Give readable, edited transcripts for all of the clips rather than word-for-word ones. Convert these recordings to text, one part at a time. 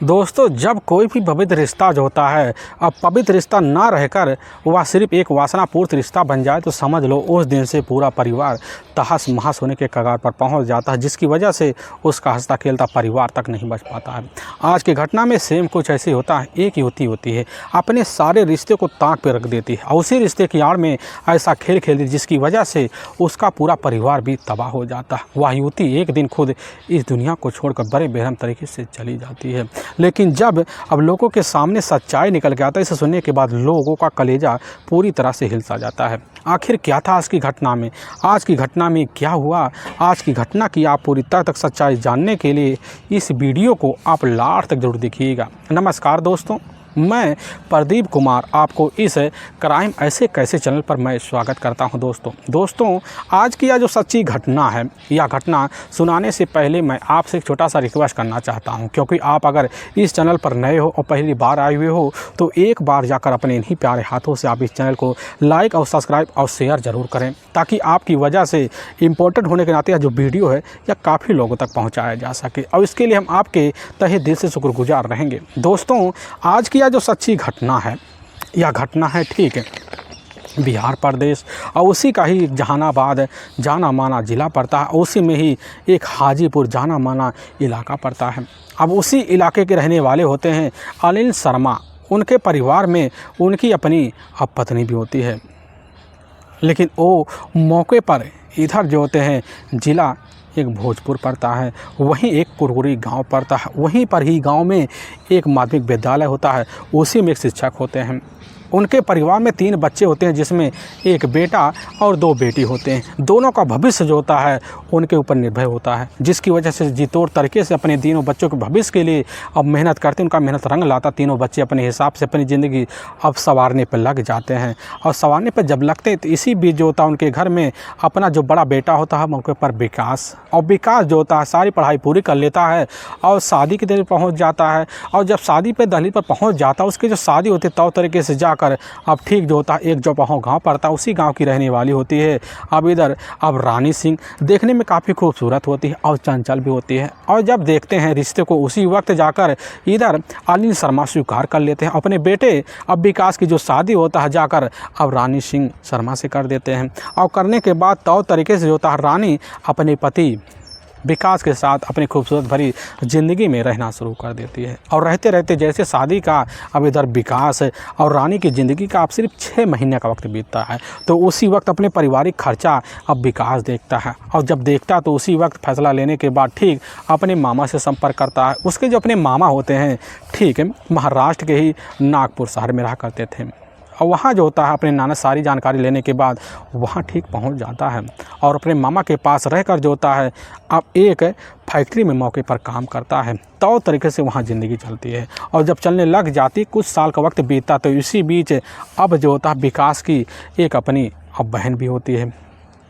दोस्तों, जब कोई भी पवित्र रिश्ता जो होता है, अब पवित्र रिश्ता ना रहकर वह सिर्फ एक वासनापूर्त रिश्ता बन जाए तो समझ लो उस दिन से पूरा परिवार तहस महस होने के कगार पर पहुंच जाता है, जिसकी वजह से उसका हंसता खेलता परिवार तक नहीं बच पाता है। आज की घटना में सेम कुछ ऐसे होता है। एक युवती होती है, अपने सारे रिश्ते को ताक पे रख देती है और उसी रिश्ते की आड़ में ऐसा खेल खेलती है जिसकी वजह से उसका पूरा परिवार भी तबाह हो जाता है। वह युवती एक दिन खुद इस दुनिया को छोड़कर बड़े बेरहम तरीके से चली जाती है। लेकिन जब अब लोगों के सामने सच्चाई निकल के आता है, इसे सुनने के बाद लोगों का कलेजा पूरी तरह से हिलसा जाता है। आखिर क्या था आज की घटना में? आज की घटना में क्या हुआ? आज की घटना की आप पूरी तरह तक सच्चाई जानने के लिए इस वीडियो को आप लास्ट तक जरूर देखिएगा। नमस्कार दोस्तों, मैं प्रदीप कुमार आपको इस क्राइम ऐसे कैसे चैनल पर मैं स्वागत करता हूं। दोस्तों आज की यह जो सच्ची घटना है, यह घटना सुनाने से पहले मैं आपसे एक छोटा सा रिक्वेस्ट करना चाहता हूं, क्योंकि आप अगर इस चैनल पर नए हो और पहली बार आए हुए हो तो एक बार जाकर अपने इन्हीं प्यारे हाथों से आप इस चैनल को लाइक और सब्सक्राइब और शेयर ज़रूर करें, ताकि आपकी वजह से इम्पोर्टेंट होने के नाते यह जो वीडियो है यह काफ़ी लोगों तक पहुँचाया जा सके, और इसके लिए हम आपके तहे दिल से शुक्रगुजार रहेंगे। दोस्तों आज की जो सच्ची घटना है, यह घटना है ठीक है बिहार प्रदेश, और उसी का ही जहानाबाद जाना माना ज़िला पड़ता है। उसी में ही एक हाजीपुर जाना माना इलाका पड़ता है। अब उसी इलाके के रहने वाले होते हैं अनिल शर्मा। उनके परिवार में उनकी अपनी अब पत्नी भी होती है, लेकिन वो मौके पर इधर जो होते हैं ज़िला एक भोजपुर पड़ता है, वहीं एक कुरकुरी गांव पड़ता है, वहीं पर ही गांव में एक माध्यमिक विद्यालय होता है, उसी में एक शिक्षक होते हैं। उनके परिवार में 3 बच्चे होते हैं, जिसमें एक बेटा और 2 बेटी होते हैं। दोनों का भविष्य जो होता है उनके ऊपर निर्भर होता है, जिसकी वजह से जीतोड़ तरीके से अपने तीनों बच्चों के भविष्य के लिए अब मेहनत करते हैं। उनका मेहनत रंग लाता। तीनों बच्चे अपने हिसाब से अपनी ज़िंदगी अब संवारने पर लग जाते हैं, और संवारने पर जब लगते हैं तो इसी बीच जो होता है उनके घर में अपना जो बड़ा बेटा होता है मौके पर विकास, और विकास जो होता है सारी पढ़ाई पूरी कर लेता है और शादी की दहलीज पहुँच जाता है। और जब शादी पर दहलीज पर पहुँच जाता है, उसकी जो शादी होती है तौ तरीके से जाकर अब ठीक जो होता है एक जो गांव पड़ता है, उसी गांव की रहने वाली होती है अब इधर अब रानी सिंह। देखने में काफ़ी खूबसूरत होती है और चंचल भी होती है। और जब देखते हैं रिश्ते को, उसी वक्त जाकर इधर अनिल शर्मा स्वीकार कर लेते हैं अपने बेटे अब विकास की जो शादी होता है जाकर अब रानी सिंह शर्मा से कर देते हैं। और करने के बाद तौर तरीके से जो होता है रानी अपने पति विकास के साथ अपनी खूबसूरत भरी ज़िंदगी में रहना शुरू कर देती है। और रहते रहते जैसे शादी का अब इधर विकास और रानी की ज़िंदगी का अब सिर्फ 6 महीने का वक्त बीतता है, तो उसी वक्त अपने पारिवारिक खर्चा अब विकास देखता है। और जब देखता तो उसी वक्त फैसला लेने के बाद ठीक अपने मामा से संपर्क करता है। उसके जो अपने मामा होते हैं ठीक है महाराष्ट्र के ही नागपुर शहर में रहा करते थे, और वहाँ जो होता है अपने नाना सारी जानकारी लेने के बाद वहाँ ठीक पहुँच जाता है और अपने मामा के पास रहकर जो होता है अब एक फैक्ट्री में मौके पर काम करता है। तो तरीके से वहाँ ज़िंदगी चलती है, और जब चलने लग जाती कुछ साल का वक्त बीतता तो इसी बीच अब जो होता है विकास की एक अपनी अब बहन भी होती है,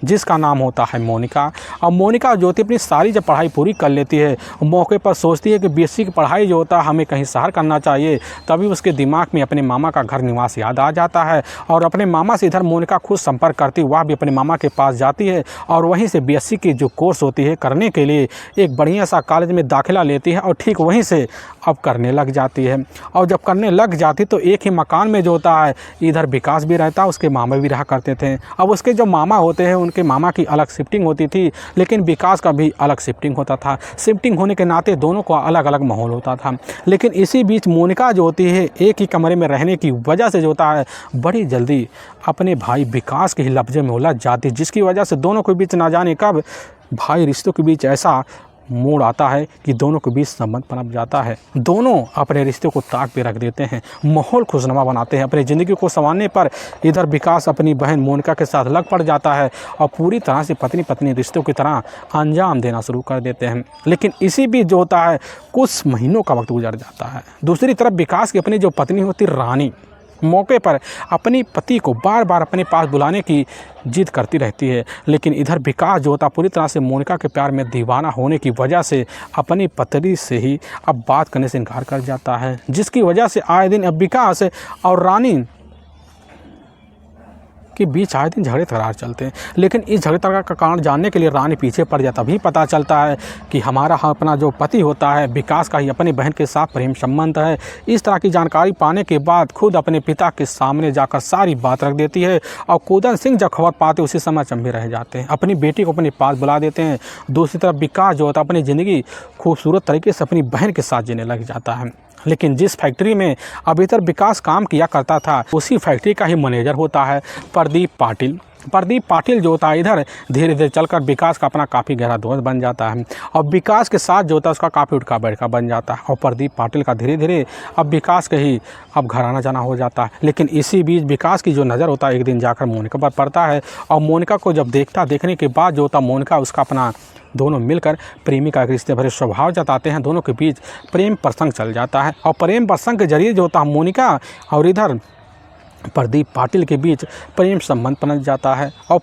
जिसका नाम होता है मोनिका। और मोनिका जो होती है अपनी सारी जब पढ़ाई पूरी कर लेती है, मौके पर सोचती है कि बीएससी की पढ़ाई जो होता है हमें कहीं शहर करना चाहिए। तभी उसके दिमाग में अपने मामा का घर निवास याद आ जाता है, और अपने मामा से इधर मोनिका खुद संपर्क करती है। वह भी अपने मामा के पास जाती है और वहीं से बीएससी की जो कोर्स होती है करने के लिए एक बढ़िया सा कॉलेज में दाखिला लेती है, और ठीक वहीं से अब करने लग जाती है। और जब करने लग जाती तो एक ही मकान में जो होता है इधर विकास भी रहता है, उसके मामा भी रहा करते थे। अब उसके जो मामा होते हैं उनके मामा की अलग शिफ्टिंग होती थी, लेकिन विकास का भी अलग शिफ्टिंग होता था। शिफ्टिंग होने के नाते दोनों का अलग अलग माहौल होता था। लेकिन इसी बीच मोनिका जो होती है एक ही कमरे में रहने की वजह से जो होता है बड़ी जल्दी अपने भाई विकास के ही लफ्ज़े में उलझ जाती, जिसकी वजह से दोनों के बीच ना जाने कब भाई रिश्तों के बीच ऐसा मोड़ आता है कि दोनों के बीच संबंध पनप जाता है। दोनों अपने रिश्ते को ताक पे रख देते हैं, माहौल खुशनुमा बनाते हैं। अपनी ज़िंदगी को संवारने पर इधर विकास अपनी बहन मोनिका के साथ लग पड़ जाता है और पूरी तरह से पत्नी पत्नी रिश्तों की तरह अंजाम देना शुरू कर देते हैं। लेकिन इसी बीच जो होता है कुछ महीनों का वक्त गुजर जाता है। दूसरी तरफ विकास की अपनी जो पत्नी होती रानी मौके पर अपनी पति को बार बार अपने पास बुलाने की जिद करती रहती है, लेकिन इधर विकास जो होता पूरी तरह से मोनिका के प्यार में दीवाना होने की वजह से अपनी पत्नी से ही अब बात करने से इनकार कर जाता है, जिसकी वजह से आए दिन अब विकास और रानी के बीच आए दिन झगड़े तकरार चलते हैं। लेकिन इस झगड़े तकरार का कारण जानने के लिए रानी पीछे पड़ जाता, तभी पता चलता है कि हमारा अपना जो पति होता है विकास का ही अपनी बहन के साथ प्रेम संबंध है। इस तरह की जानकारी पाने के बाद खुद अपने पिता के सामने जाकर सारी बात रख देती है और कुंदन सिंह जब खबर पाते उसी समय अचंभे रह जाते हैं, अपनी बेटी को अपने पास बुला देते हैं। दूसरी तरफ विकास जो होता है अपनी ज़िंदगी खूबसूरत तरीके से अपनी बहन के साथ जीने लग जाता है। लेकिन जिस फैक्ट्री में अभी तक विकास काम किया करता था उसी फैक्ट्री का ही मैनेजर होता है प्रदीप पाटिल। प्रदीप पाटिल जो होता है इधर धीरे धीरे चलकर विकास का अपना काफ़ी गहरा दोस्त बन जाता है और विकास के साथ जो होता है उसका काफ़ी उठका बैठका बन जाता है और प्रदीप पाटिल का धीरे धीरे अब विकास के ही अब घर आना जाना हो जाता है। लेकिन इसी बीच विकास की जो नज़र होता है एक दिन जाकर मोनिका पर पड़ता है और मोनिका को जब देखने के बाद जो होता है मोनिका उसका अपना दोनों मिलकर प्रेमिका के रिश्ते भरे स्वभाव जताते हैं। दोनों के बीच प्रेम प्रसंग चल जाता है और प्रेम प्रसंग के जरिए जो होता है मोनिका और इधर प्रदीप पाटिल के बीच प्रेम संबंध बन जाता है और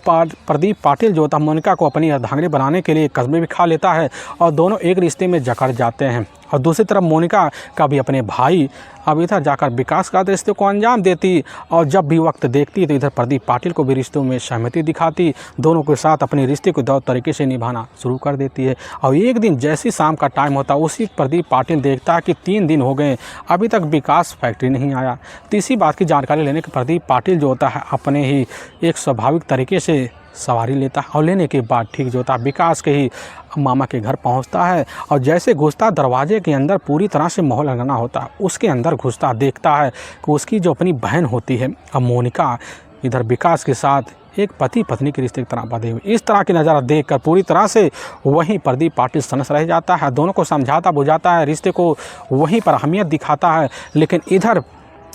प्रदीप पाटिल जो होता है मोनिका को अपनी अर्धांगिनी बनाने के लिए कस्मे भी खा लेता है और दोनों एक रिश्ते में जकड़ जाते हैं। और दूसरी तरफ मोनिका का भी अपने भाई अब इधर जाकर विकास का रिश्ते को अंजाम देती और जब भी वक्त देखती तो इधर प्रदीप पाटिल को भी रिश्तों में सहमति दिखाती, दोनों के साथ अपने रिश्ते को दो तरीके से निभाना शुरू कर देती है। और एक दिन जैसी शाम का टाइम होता है उसी प्रदीप पाटिल देखता है कि 3 दिन हो गए अभी तक विकास फैक्ट्री नहीं आया। तो इसी बात की जानकारी लेने के प्रदीप पाटिल जो होता है अपने ही एक स्वाभाविक तरीके से सवारी लेता है और लेने के बाद ठीक जो होता है विकास के ही मामा के घर पहुंचता है और जैसे घुसता दरवाजे के अंदर पूरी तरह से माहौल रंगना होता है। उसके अंदर घुसता देखता है कि उसकी जो अपनी बहन होती है अब मोनिका इधर विकास के साथ एक पति पत्नी के रिश्ते की तरह बंधे हुए। इस तरह की नज़ारा देखकर पूरी तरह से वहीं प्रदीप पाटिल सनस रह जाता है, दोनों को समझाता बुझाता है, रिश्ते को वहीं पर अहमियत दिखाता है। लेकिन इधर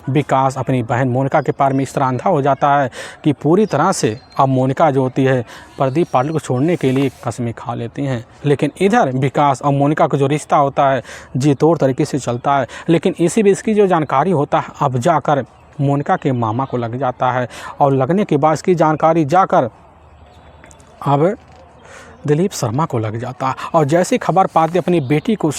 विकास अपनी बहन मोनिका के प्यार में इस तरह अंधा हो जाता है कि पूरी तरह से अब मोनिका जो होती है प्रदीप पाटिल को छोड़ने के लिए कस्में खा लेती हैं। लेकिन इधर विकास और मोनिका का जो रिश्ता होता है जी तौर तरीके से चलता है। लेकिन इसी बीच की जो जानकारी होता है अब जाकर मोनिका के मामा को लग जाता है और लगने के बाद इसकी जानकारी जाकर अब दिलीप शर्मा को लग जाता है और जैसी खबर पाते अपनी बेटी को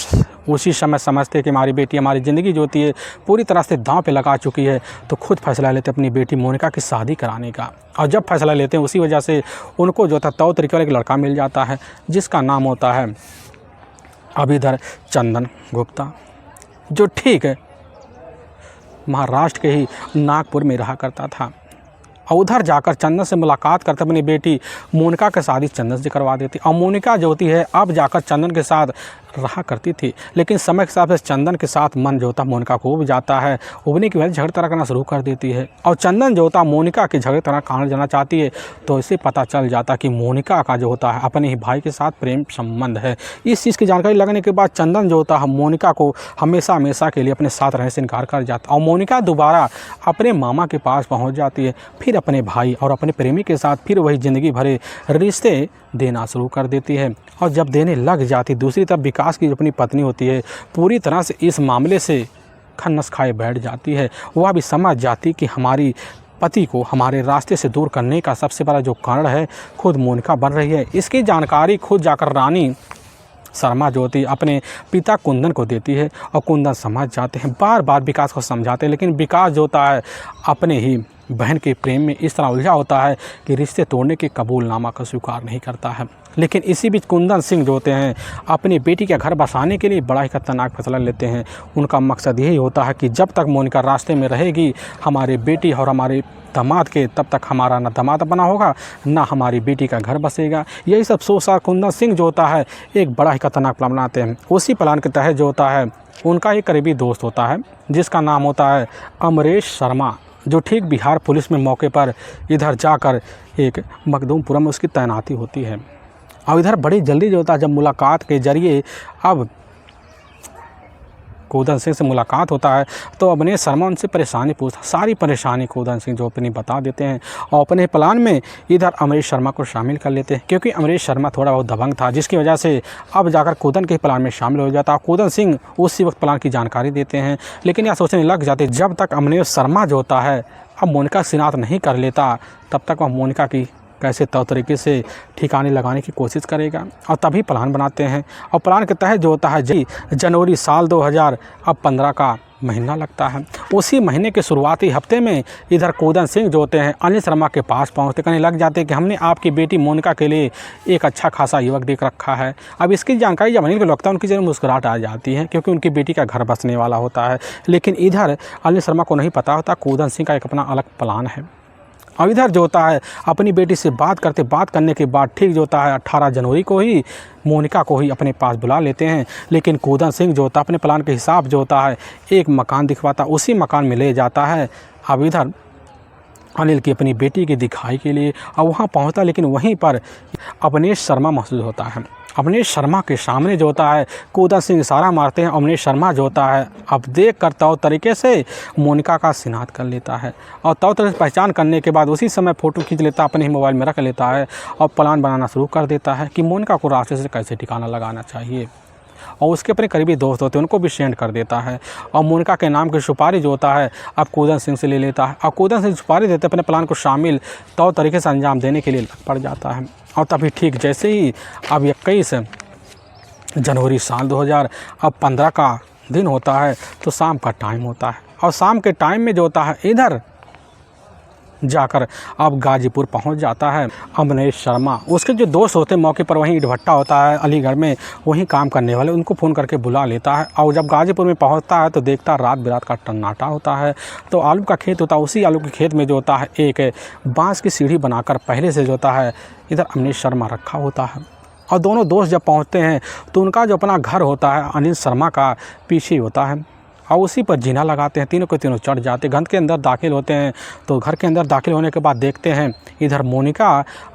उसी समय समझते कि हमारी बेटी हमारी ज़िंदगी जो होती है पूरी तरह से दांव पे लगा चुकी है, तो खुद फैसला लेते अपनी बेटी मोनिका की शादी कराने का। और जब फैसला लेते हैं उसी वजह से उनको जो था तौर तरीके वाला एक लड़का मिल जाता है जिसका नाम होता है अब इधर चंदन गुप्ता, जो ठीक है महाराष्ट्र के ही नागपुर में रहा करता था। और उधर जाकर चंदन से मुलाकात करते अपनी बेटी मोनिका के शादी चंदन से करवा देती और मोनिका जो होती है अब जाकर चंदन के साथ रहा करती थी। लेकिन समय के साथ चंदन के साथ मन जो होता मोनिका को उब जाता है, उबने की वजह झगड़े तरह करना शुरू कर देती है और चंदन जो होता मोनिका के झगड़े तरह कारण जाना चाहती है। तो इसे पता चल जाता कि मोनिका का जो होता है अपने ही भाई के साथ प्रेम संबंध है। इस चीज़ की जानकारी लगने के बाद चंदन जो होता है मोनिका को हमेशा के लिए अपने साथ रहने से इनकार कर जाता और मोनिका दोबारा अपने मामा के पास पहुँच जाती है, फिर अपने भाई और अपने प्रेमी के साथ फिर वही ज़िंदगी भरे रिश्ते देना शुरू कर देती है। और जब देने लग जाती दूसरी तरफ विकास की जो अपनी पत्नी होती है पूरी तरह से इस मामले से खन्नस खाए बैठ जाती है। वह भी समझ जाती कि हमारी पति को हमारे रास्ते से दूर करने का सबसे बड़ा जो कारण है खुद मोनिका बन रही है। इसकी जानकारी खुद जाकर रानी शर्मा जो होती है अपने पिता कुंदन को देती है और कुंदन समझ जाते हैं, बार बार विकास को समझाते हैं। लेकिन विकास जो होता है अपने ही बहन के प्रेम में इस तरह उलझा होता है कि रिश्ते तोड़ने के कबूलनामा का स्वीकार नहीं करता है। लेकिन इसी बीच कुंदन सिंह जो होते हैं अपनी बेटी के घर बसाने के लिए बड़ा ही खतरनाक फैसला लेते हैं। उनका मकसद यही होता है कि जब तक मोनिका रास्ते में रहेगी हमारे बेटी और हमारे दामाद के तब तक हमारा ना दामाद बना होगा ना हमारी बेटी का घर बसेगा। यही सब सोचा कुंदन सिंह जो होता है एक बड़ा ही खतरनाक प्लान बनाते हैं। उसी प्लान के तहत जो होता है उनका एक करीबी दोस्त होता है जिसका नाम होता है अमरेश शर्मा, जो ठीक बिहार पुलिस में मौके पर इधर जाकर एक मखदूमपुरम में उसकी तैनाती होती है। और इधर बड़ी जल्दी जो होता है जब मुलाकात के जरिए अब कुंदन सिंह से मुलाकात होता है तो अपने शर्मा उनसे परेशानी पूछता, सारी परेशानी कुंदन सिंह जो अपनी बता देते हैं और अपने प्लान में इधर अमरीश शर्मा को शामिल कर लेते हैं। क्योंकि अमरीश शर्मा थोड़ा बहुत दबंग था जिसकी वजह से अब जाकर कुंदन के प्लान में शामिल हो जाता है। कुंदन सिंह उसी वक्त प्लान की जानकारी देते हैं, लेकिन यह सोचने लग जाते जब तक अमरीश शर्मा जो होता है अब मोनिका शिनाख्त नहीं कर लेता तब तक वह मोनिका की कैसे तौर तरीके से ठिकाने लगाने की कोशिश करेगा। और तभी प्लान बनाते हैं और प्लान के तहत जो होता है जनवरी साल 2015 का महीना लगता है। उसी महीने के शुरुआती हफ्ते में इधर कुंदन सिंह जो होते हैं अनिल शर्मा के पास पहुंचते, कहने लग जाते कि हमने आपकी बेटी मोनिका के लिए एक अच्छा खासा युवक देख रखा है। अब इसकी जानकारी जब अनिल को लगता है उनकी जरूर मुस्कुराहट आ जाती है, क्योंकि उनकी बेटी का घर बसने वाला होता है। लेकिन इधर अनिल शर्मा को नहीं पता होता कुंदन सिंह का एक अपना अलग प्लान है। अब इधर जो होता है अपनी बेटी से बात करने के बाद ठीक जो होता है 18 जनवरी को ही मोनिका को ही अपने पास बुला लेते हैं। लेकिन कुंदन सिंह जो होता है अपने प्लान के हिसाब जो होता है एक मकान दिखवाता, उसी मकान में ले जाता है। अब इधर अनिल की अपनी बेटी की दिखाई के लिए और वहाँ पहुँचता, लेकिन वहीं पर अवनेश शर्मा महसूस होता है। अवनेश शर्मा के सामने जो होता है कुंदन सिंह इशारा मारते हैं। अवनेश शर्मा जो होता है अब देख कर तौ तरीके से मोनिका का शिनाख्त कर लेता है और तौ तरीके से पहचान करने के बाद उसी समय फ़ोटो खींच लेता, अपने ही मोबाइल में रख लेता है और प्लान बनाना शुरू कर देता है कि मोनिका को रास्ते से कैसे ठिकाना लगाना चाहिए। और उसके अपने करीबी दोस्त होते हैं उनको भी सेंड कर देता है और मोनिका के नाम की सुपारी जो होता है अब कुंदन सिंह से ले लेता है और कुंदन सिंह सुपारी देते अपने प्लान को शामिल तौर तरीके से अंजाम देने के लिए लग पड़ जाता है। और तभी ठीक जैसे ही अब 21 जनवरी साल 2000 अब 15 का दिन होता है तो शाम का टाइम होता है और शाम के टाइम में जो होता है इधर जाकर अब गाजीपुर पहुंच जाता है अवनेश शर्मा। उसके जो दोस्त होते हैं मौके पर वहीं ईंट भट्टा होता है अलीगढ़ में, वहीं काम करने वाले, उनको फ़ोन करके बुला लेता है। और जब गाजीपुर में पहुंचता है तो देखता है रात बिरात का टन्नाटा होता है। तो आलू का खेत होता है, उसी आलू के खेत में जो होता है एक बांस की सीढ़ी बनाकर पहले से जो होता है इधर अवनेश शर्मा रखा होता है। और दोनों दोस्त जब पहुँचते हैं तो उनका जो अपना घर होता है अनिल शर्मा का पीछे होता है और उसी पर जीना लगाते हैं। तीनों के तीनों चढ़ जाते, घर के अंदर दाखिल होते हैं। तो घर के अंदर दाखिल होने के बाद देखते हैं इधर मोनिका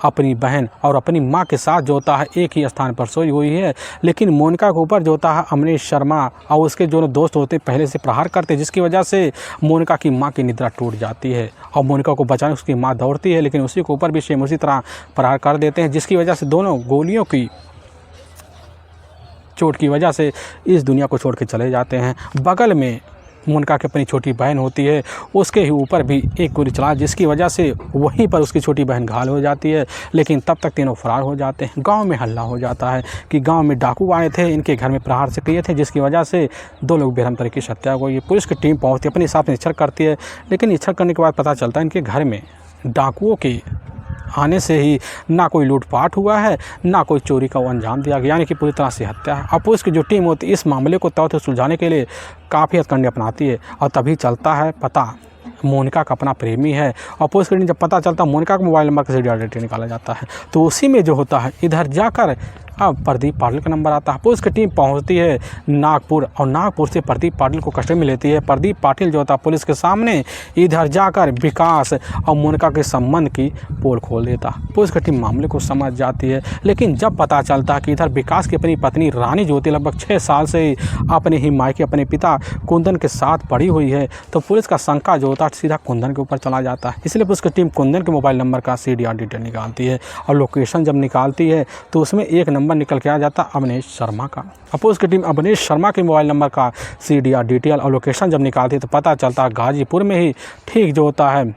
अपनी बहन और अपनी माँ के साथ जो होता है एक ही स्थान पर सोई हुई है। लेकिन मोनिका के ऊपर जो होता है अवनेश शर्मा और उसके जो दोस्त होते हैं पहले से प्रहार करते, जिसकी वजह से मोनिका की माँ की निद्रा टूट जाती है और मोनिका को बचाने उसकी माँ दौड़ती है, लेकिन उसी के ऊपर भी सेम उसी तरह प्रहार कर देते हैं, जिसकी वजह से दोनों गोलियों की चोट की वजह से इस दुनिया को छोड़ के चले जाते हैं। बगल में मोनिका की अपनी छोटी बहन होती है, उसके ही ऊपर भी एक गोली चला, जिसकी वजह से वहीं पर उसकी छोटी बहन घायल हो जाती है। लेकिन तब तक तीनों फरार हो जाते हैं। गांव में हल्ला हो जाता है कि गांव में डाकू आए थे, इनके घर में प्रहार से किए थे, जिसकी वजह से 2 लोग बेरहम तरीके से हत्या हो गई। पुलिस की टीम पहुँचती है, अपने हिसाब से निरीक्षण करती है, लेकिन निरीक्षण करने के बाद पता चलता है इनके घर में डाकुओं के आने से ही ना कोई लूटपाट हुआ है, ना कोई चोरी का अंजाम दिया गया, यानी कि पूरी तरह से हत्या है। और पुलिस की जो टीम होती है इस मामले को तौर सुलझाने के लिए काफ़ी हथकंडे अपनाती है और तभी चलता है पता मोनिका का अपना प्रेमी है। और पुलिस की टीम जब पता चलता है मोनिका का मोबाइल नंबर से डाटा निकाला जाता है, तो उसी में जो होता है इधर जाकर अब प्रदीप पाटिल का नंबर आता है। पुलिस की टीम पहुंचती है नागपुर और नागपुर से प्रदीप पाटिल को कस्टडी में लेती है। प्रदीप पाटिल जो होता है पुलिस के सामने इधर जाकर विकास और मोनिका के संबंध की पोल खोल देता। पुलिस की टीम मामले को समझ जाती है, लेकिन जब पता चलता है कि इधर विकास की अपनी पत्नी रानी जो होती है लगभग 6 साल से अपने ही मायके अपने पिता कुंदन के साथ पड़ी हुई है, तो पुलिस का शंका जो होता है सीधा कुंदन के ऊपर चला जाता है। इसलिए पुलिस की टीम कुंदन के मोबाइल नंबर का CDR डिटेल निकालती है और लोकेशन जब निकालती है तो उसमें एक नंबर निकल के आ जाता अवनेश शर्मा का। अब पुलिस की टीम अवनेश शर्मा के मोबाइल नंबर का CDR डिटेल और लोकेशन जब निकालती है तो पता चलता है गाजीपुर में ही ठीक जो होता है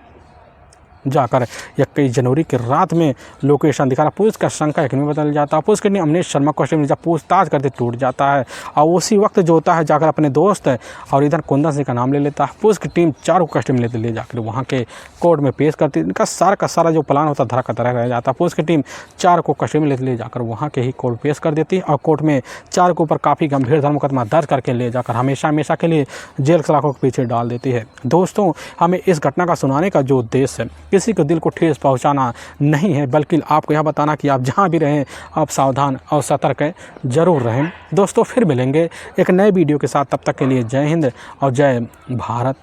जाकर 21 जनवरी की रात में लोकेशन दिखा रहा। पुलिस का शंका एक में बदल जाता है। पुलिस के लिए अवनेश शर्मा को जब पूछताछ करते टूट जाता है और उसी वक्त जो होता है जाकर अपने दोस्त और इधर कुंदन सिंह का नाम ले लेता है। पुलिस की टीम 4 को कस्टडी में ले जाकर वहाँ के कोर्ट में पेश करती है। इनका सारा का सारा जो प्लान होता है धरा का धरा रह जाता है। पुलिस की टीम 4 को कस्टडी में ले जाकर वहाँ के ही कोर्ट पेश कर देती है और कोर्ट में 4 के ऊपर काफ़ी गंभीर धर्म मुकदमा दर्ज करके ले जाकर हमेशा हमेशा के लिए जेल सलाखों के पीछे डाल देती है। दोस्तों, हमें इस घटना का सुनाने का जो उद्देश्य है किसी को दिल को ठेस पहुंचाना नहीं है, बल्कि आपको यह बताना कि आप जहां भी रहें आप सावधान और सतर्क जरूर रहें। दोस्तों, फिर मिलेंगे एक नए वीडियो के साथ, तब तक के लिए जय हिंद और जय भारत।